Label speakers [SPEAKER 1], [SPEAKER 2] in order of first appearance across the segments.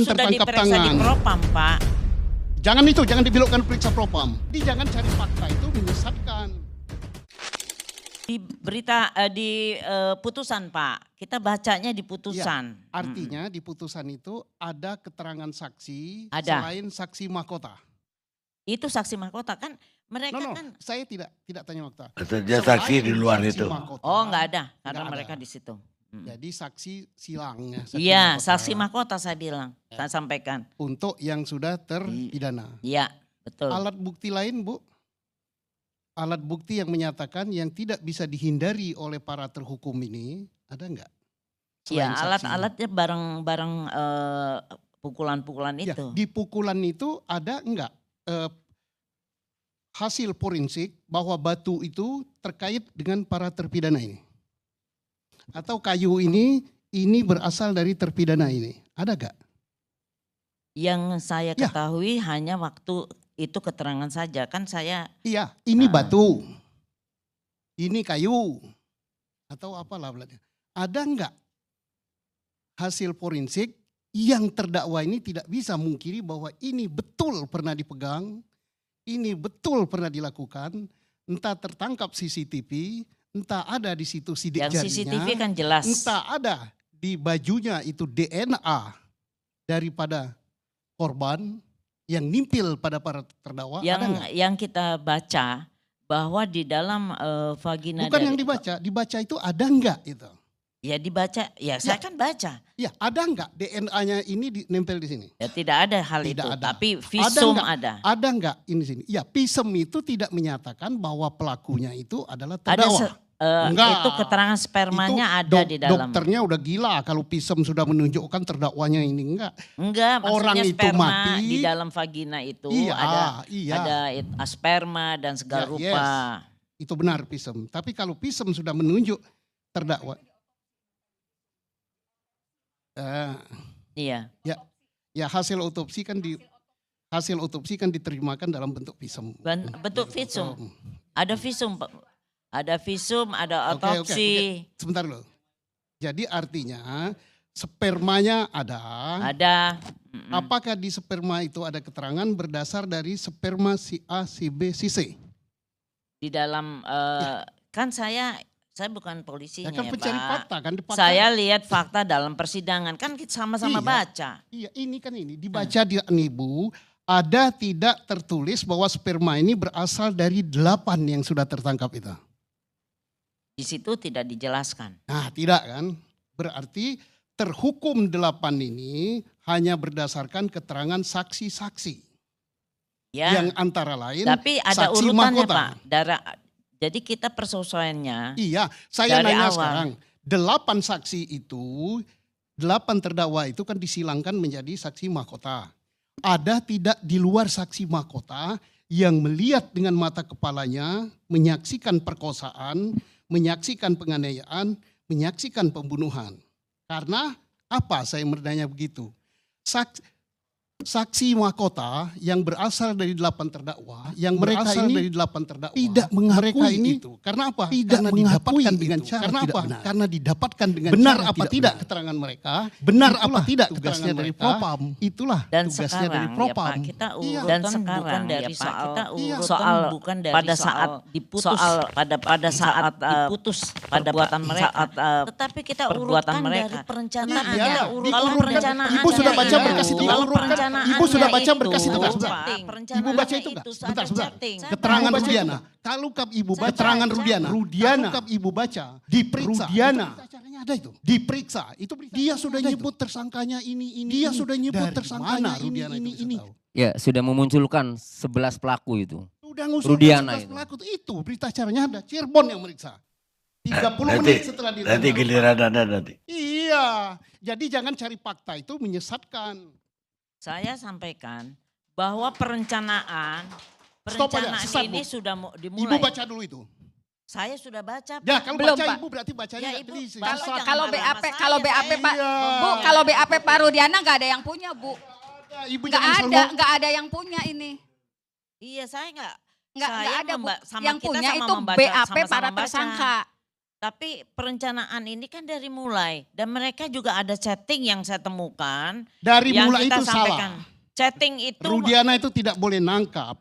[SPEAKER 1] Sudah
[SPEAKER 2] tertangkap
[SPEAKER 1] diperiksa di
[SPEAKER 2] tangan.
[SPEAKER 1] Propam, Pak.
[SPEAKER 2] Jangan dibelokkan periksa propam. Jadi jangan cari fakta itu menyesatkan.
[SPEAKER 1] Di berita di putusan, Pak. Kita bacanya di putusan.
[SPEAKER 2] Artinya di putusan itu ada keterangan saksi
[SPEAKER 1] Ada.
[SPEAKER 2] selain saksi mahkota.
[SPEAKER 1] Itu saksi mahkota kan mereka
[SPEAKER 2] No,
[SPEAKER 1] kan.
[SPEAKER 2] saya tidak tanya fakta.
[SPEAKER 3] Atau dia saksi di luar
[SPEAKER 2] Saksi
[SPEAKER 3] itu.
[SPEAKER 2] mahkota,
[SPEAKER 1] Oh, enggak ada karena
[SPEAKER 2] Nggak ada.
[SPEAKER 1] mereka di situ.
[SPEAKER 2] Jadi saksi silangnya.
[SPEAKER 1] Iya, saksi mahkota saya bilang. Saya sampaikan.
[SPEAKER 2] Untuk yang sudah terpidana.
[SPEAKER 1] Iya, betul.
[SPEAKER 2] Alat bukti lain, Bu? Alat bukti yang menyatakan yang tidak bisa dihindari oleh para terhukum ini, ada enggak?
[SPEAKER 1] Iya, alat-alatnya barang-barang pukulan-pukulan
[SPEAKER 2] Ya,
[SPEAKER 1] itu.
[SPEAKER 2] di pukulan itu ada enggak hasil forensik bahwa batu itu terkait dengan para terpidana ini? Atau kayu ini berasal dari terpidana ini? Ada enggak?
[SPEAKER 1] Yang saya
[SPEAKER 2] Ya.
[SPEAKER 1] ketahui hanya waktu itu keterangan saja. Kan saya
[SPEAKER 2] Iya, ini batu. Ini kayu. Atau apalah belakangnya. Ada enggak hasil forensik yang terdakwa ini tidak bisa mungkiri bahwa ini betul pernah dipegang, ini betul pernah dilakukan, entah tertangkap CCTV, entah ada di situ sidik
[SPEAKER 1] yang
[SPEAKER 2] jarinya,
[SPEAKER 1] CCTV kan jelas.
[SPEAKER 2] entah ada di bajunya itu DNA daripada korban yang nimpil pada para terdakwa, ada enggak?
[SPEAKER 1] Yang kita baca bahwa di dalam vagina
[SPEAKER 2] Bukan yang dibaca itu ada enggak itu?
[SPEAKER 1] Ya dibaca, ya saya kan baca.
[SPEAKER 2] Ya, ada enggak DNA-nya ini nempel di sini?
[SPEAKER 1] Ya tidak ada hal
[SPEAKER 2] Tidak
[SPEAKER 1] itu,
[SPEAKER 2] ada.
[SPEAKER 1] tapi visum
[SPEAKER 2] enggak?
[SPEAKER 1] ada.
[SPEAKER 2] Ada enggak ini sini? Ya, visum itu tidak menyatakan bahwa pelakunya itu adalah
[SPEAKER 1] Ada
[SPEAKER 2] terdakwa. Enggak.
[SPEAKER 1] itu keterangan spermanya
[SPEAKER 2] Itu
[SPEAKER 1] ada di dalam.
[SPEAKER 2] Dokternya udah gila kalau visum sudah menunjukkan terdakwanya ini enggak.
[SPEAKER 1] Enggak,
[SPEAKER 2] Orang
[SPEAKER 1] maksudnya
[SPEAKER 2] itu
[SPEAKER 1] sperma
[SPEAKER 2] mati.
[SPEAKER 1] di dalam vagina itu
[SPEAKER 2] Iya,
[SPEAKER 1] ada sperma dan segala
[SPEAKER 2] Ya,
[SPEAKER 1] rupa.
[SPEAKER 2] Itu benar visum. Tapi kalau visum sudah menunjuk terdakwa.
[SPEAKER 1] Iya.
[SPEAKER 2] Ya hasil otopsi kan diterjemahkan dalam bentuk visum.
[SPEAKER 1] Bentuk visum. Ada visum, Pak. Ada visum, ada
[SPEAKER 2] Oke.
[SPEAKER 1] otopsi.
[SPEAKER 2] Sebentar loh. Jadi artinya spermanya ada.
[SPEAKER 1] Ada.
[SPEAKER 2] Apakah di sperma itu ada keterangan berdasar dari sperma si A, si B, si C?
[SPEAKER 1] Di dalam kan saya bukan polisinya
[SPEAKER 2] Ya kan
[SPEAKER 1] ya,
[SPEAKER 2] pencari
[SPEAKER 1] Pak.
[SPEAKER 2] fakta kan.
[SPEAKER 1] Saya lihat fakta dalam persidangan kan kita sama-sama
[SPEAKER 2] Iya.
[SPEAKER 1] baca.
[SPEAKER 2] Iya ini dibaca di Anibu. Ada tidak tertulis bahwa sperma ini berasal dari 8 yang sudah tertangkap itu.
[SPEAKER 1] Di situ tidak dijelaskan.
[SPEAKER 2] Nah tidak kan. Berarti terhukum 8 ini hanya berdasarkan keterangan saksi-saksi.
[SPEAKER 1] Ya.
[SPEAKER 2] Yang antara lain
[SPEAKER 1] Tapi ada
[SPEAKER 2] saksi
[SPEAKER 1] urutannya,
[SPEAKER 2] mahkota.
[SPEAKER 1] Pak. Jadi kita persesuaiannya.
[SPEAKER 2] Iya, saya
[SPEAKER 1] Dari
[SPEAKER 2] nanya
[SPEAKER 1] awal.
[SPEAKER 2] sekarang. 8 saksi itu, 8 terdakwa itu kan disilangkan menjadi saksi mahkota. Ada tidak di luar saksi mahkota yang melihat dengan mata kepalanya, menyaksikan perkosaan, menyaksikan penganiayaan, menyaksikan pembunuhan. Karena apa saya bertanya begitu? Saksi mahkota yang berasal dari 8 terdakwa, tidak mengakui itu. Karena apa? Karena didapatkan dengan cara tidak benar. Karena didapatkan dengan benar cara apa tidak keterangan mereka? Benar apa tidak tugasnya dari propam? Itulah
[SPEAKER 1] Dan
[SPEAKER 2] tugasnya
[SPEAKER 1] sekarang
[SPEAKER 2] dari
[SPEAKER 1] ya
[SPEAKER 2] propam.
[SPEAKER 1] Pak, kita
[SPEAKER 2] Iya.
[SPEAKER 1] dan
[SPEAKER 4] Bukan
[SPEAKER 1] sekarang
[SPEAKER 4] dari
[SPEAKER 1] ya Pak,
[SPEAKER 4] soal-
[SPEAKER 1] kita urutan
[SPEAKER 4] soal
[SPEAKER 1] bukan dari
[SPEAKER 4] pada
[SPEAKER 1] soal
[SPEAKER 4] saat
[SPEAKER 1] diputus
[SPEAKER 4] pada saat
[SPEAKER 1] diputus pada perbuatan mereka. Tetapi kita
[SPEAKER 4] perbuatan
[SPEAKER 1] urutkan
[SPEAKER 4] mereka.
[SPEAKER 1] dari perencanaan.
[SPEAKER 2] Iya.
[SPEAKER 1] Kita urutkan
[SPEAKER 2] Diurutkan.
[SPEAKER 1] perencanaan.
[SPEAKER 2] Ibu sudah baca berkas itu?
[SPEAKER 1] Kalau
[SPEAKER 2] Diurutkan. Ibu sudah baca berkas itu nggak? Ibu baca itu
[SPEAKER 1] enggak?
[SPEAKER 2] enggak? Sebentar. Keterangan Rudiana. Kalau kap ibu baca keterangan Rudiana. Kalau kap ibu baca diperiksa. Rudiana. Caranya ada itu. Diperiksa. Itu dia sudah nyebut tersangkanya ini. Dia sudah nyebut tersangkanya ini.
[SPEAKER 5] Ya, sudah memunculkan 11 pelaku itu.
[SPEAKER 2] Sudah ngusul
[SPEAKER 5] Rudiana
[SPEAKER 2] 11
[SPEAKER 5] itu.
[SPEAKER 2] pelaku itu. Berita acaranya ada. Cirebon yang meriksa. 30
[SPEAKER 3] Nanti,
[SPEAKER 2] menit setelah
[SPEAKER 3] nanti giliran Anda nanti.
[SPEAKER 2] Iya. Jadi jangan cari fakta itu menyesatkan.
[SPEAKER 1] Saya sampaikan bahwa perencanaan
[SPEAKER 2] Stop aja, sesat,
[SPEAKER 1] ini
[SPEAKER 2] Bu.
[SPEAKER 1] sudah dimulai.
[SPEAKER 2] Ibu baca dulu itu.
[SPEAKER 1] Saya sudah baca. Pak.
[SPEAKER 2] Ya kalau
[SPEAKER 4] Belum,
[SPEAKER 2] baca
[SPEAKER 4] Pak.
[SPEAKER 2] ibu berarti bacanya
[SPEAKER 1] Ya,
[SPEAKER 2] nggak
[SPEAKER 1] Ibu,
[SPEAKER 2] teliti.
[SPEAKER 1] Bapak jangan
[SPEAKER 4] Kalau
[SPEAKER 1] marah
[SPEAKER 4] BAP,
[SPEAKER 1] sama
[SPEAKER 4] kalau
[SPEAKER 1] saya,
[SPEAKER 4] BAP
[SPEAKER 1] saya-
[SPEAKER 4] Pak,
[SPEAKER 2] Iya.
[SPEAKER 4] Bu, kalau BAP Pak Rudiana nggak ada yang punya, Bu.
[SPEAKER 2] Ibu
[SPEAKER 4] Nggak
[SPEAKER 2] jangan
[SPEAKER 4] ada,
[SPEAKER 2] selalu-
[SPEAKER 4] nggak ada yang punya ini.
[SPEAKER 1] Iya saya nggak.
[SPEAKER 4] Nggak
[SPEAKER 1] Saya
[SPEAKER 4] ada, Bu.
[SPEAKER 1] sama
[SPEAKER 4] Yang
[SPEAKER 1] kita
[SPEAKER 4] punya
[SPEAKER 1] sama
[SPEAKER 4] itu
[SPEAKER 1] membaca,
[SPEAKER 4] BAP
[SPEAKER 1] sama-sama
[SPEAKER 4] para
[SPEAKER 1] baca.
[SPEAKER 4] tersangka.
[SPEAKER 1] Tapi perencanaan ini kan dari mulai. Dan mereka juga ada chatting yang saya temukan.
[SPEAKER 2] Dari
[SPEAKER 1] yang
[SPEAKER 2] mulai
[SPEAKER 1] kita
[SPEAKER 2] itu
[SPEAKER 1] sampaikan.
[SPEAKER 2] salah.
[SPEAKER 1] Chatting itu.
[SPEAKER 2] Rudiana itu tidak boleh nangkap.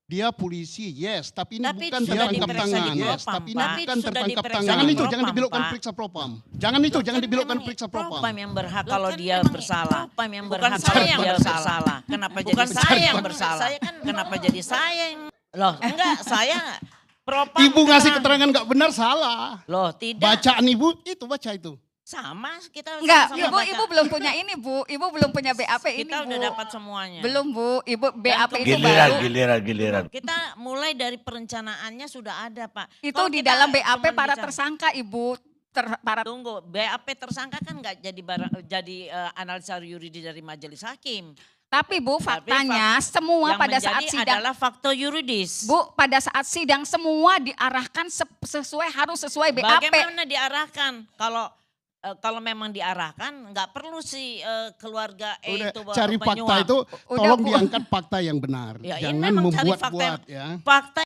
[SPEAKER 2] Dia polisi, yes, tapi ini
[SPEAKER 1] Tapi
[SPEAKER 2] bukan
[SPEAKER 1] sudah
[SPEAKER 2] tertangkap
[SPEAKER 1] diperiksa
[SPEAKER 2] tangan,
[SPEAKER 1] di
[SPEAKER 2] yes,
[SPEAKER 1] propam,
[SPEAKER 2] tapi ini
[SPEAKER 1] Pak.
[SPEAKER 2] bukan
[SPEAKER 1] Tapi sudah
[SPEAKER 2] tertangkap
[SPEAKER 1] diperiksa
[SPEAKER 2] tangan. Jangan
[SPEAKER 1] di
[SPEAKER 2] itu, jangan
[SPEAKER 1] propam,
[SPEAKER 2] dibelokkan
[SPEAKER 1] Pak.
[SPEAKER 2] periksa propam. Jangan itu, jangan
[SPEAKER 1] Kan
[SPEAKER 2] dibelokkan
[SPEAKER 1] memang
[SPEAKER 2] periksa propam.
[SPEAKER 1] Propam yang berhak
[SPEAKER 4] Loh,
[SPEAKER 1] kalau
[SPEAKER 4] kan
[SPEAKER 1] dia
[SPEAKER 4] memang
[SPEAKER 1] bersalah.
[SPEAKER 4] propam
[SPEAKER 1] yang
[SPEAKER 4] bukan
[SPEAKER 1] berhak
[SPEAKER 4] saya
[SPEAKER 1] kalau
[SPEAKER 4] yang
[SPEAKER 1] dia
[SPEAKER 4] bersalah.
[SPEAKER 1] bersalah. Kenapa
[SPEAKER 4] Bukan
[SPEAKER 1] jadi
[SPEAKER 4] saya
[SPEAKER 1] saya
[SPEAKER 4] yang
[SPEAKER 1] yang bersalah? Saya kan kenapa jadi saya yang loh enggak saya propam.
[SPEAKER 2] Ibu ngasih
[SPEAKER 1] keterangan.
[SPEAKER 2] keterangan nggak benar salah.
[SPEAKER 1] Loh tidak.
[SPEAKER 2] Bacaan ibu itu baca itu.
[SPEAKER 1] Sama kita
[SPEAKER 4] Enggak,
[SPEAKER 1] sama-sama
[SPEAKER 4] Ibu
[SPEAKER 1] baca.
[SPEAKER 4] Ibu belum punya ini, Bu. Ibu belum punya BAP ini,
[SPEAKER 1] Kita
[SPEAKER 4] Bu.
[SPEAKER 1] udah dapat semuanya.
[SPEAKER 4] Belum, Bu. Ibu BAP itu
[SPEAKER 3] Giliran,
[SPEAKER 4] baru.
[SPEAKER 3] giliran.
[SPEAKER 1] Kita mulai dari perencanaannya sudah ada, Pak.
[SPEAKER 4] Itu
[SPEAKER 1] Kalau
[SPEAKER 4] di
[SPEAKER 1] kita
[SPEAKER 4] dalam BAP
[SPEAKER 1] cuman
[SPEAKER 4] para
[SPEAKER 1] bicara-
[SPEAKER 4] tersangka, Ibu. Para
[SPEAKER 1] Tunggu, BAP tersangka kan nggak jadi analisa yuridis dari majelis hakim.
[SPEAKER 4] Tapi Bu,
[SPEAKER 1] Tapi
[SPEAKER 4] faktanya semua
[SPEAKER 1] Yang
[SPEAKER 4] pada saat
[SPEAKER 1] menjadi
[SPEAKER 4] sidang,
[SPEAKER 1] adalah fakta yuridis.
[SPEAKER 4] Bu, pada saat sidang semua diarahkan harus sesuai BAP.
[SPEAKER 1] Bagaimana diarahkan? Kalau memang diarahkan, nggak perlu si keluarga
[SPEAKER 2] Udah
[SPEAKER 1] itu
[SPEAKER 2] cari fakta
[SPEAKER 1] penyuap.
[SPEAKER 2] itu,
[SPEAKER 4] Udah,
[SPEAKER 2] tolong
[SPEAKER 4] Bu.
[SPEAKER 2] diangkat fakta yang benar.
[SPEAKER 1] Ya, ini
[SPEAKER 2] Jangan
[SPEAKER 1] memang cari fakta
[SPEAKER 2] membuat-buat
[SPEAKER 1] yang-
[SPEAKER 2] ya.
[SPEAKER 1] Fakta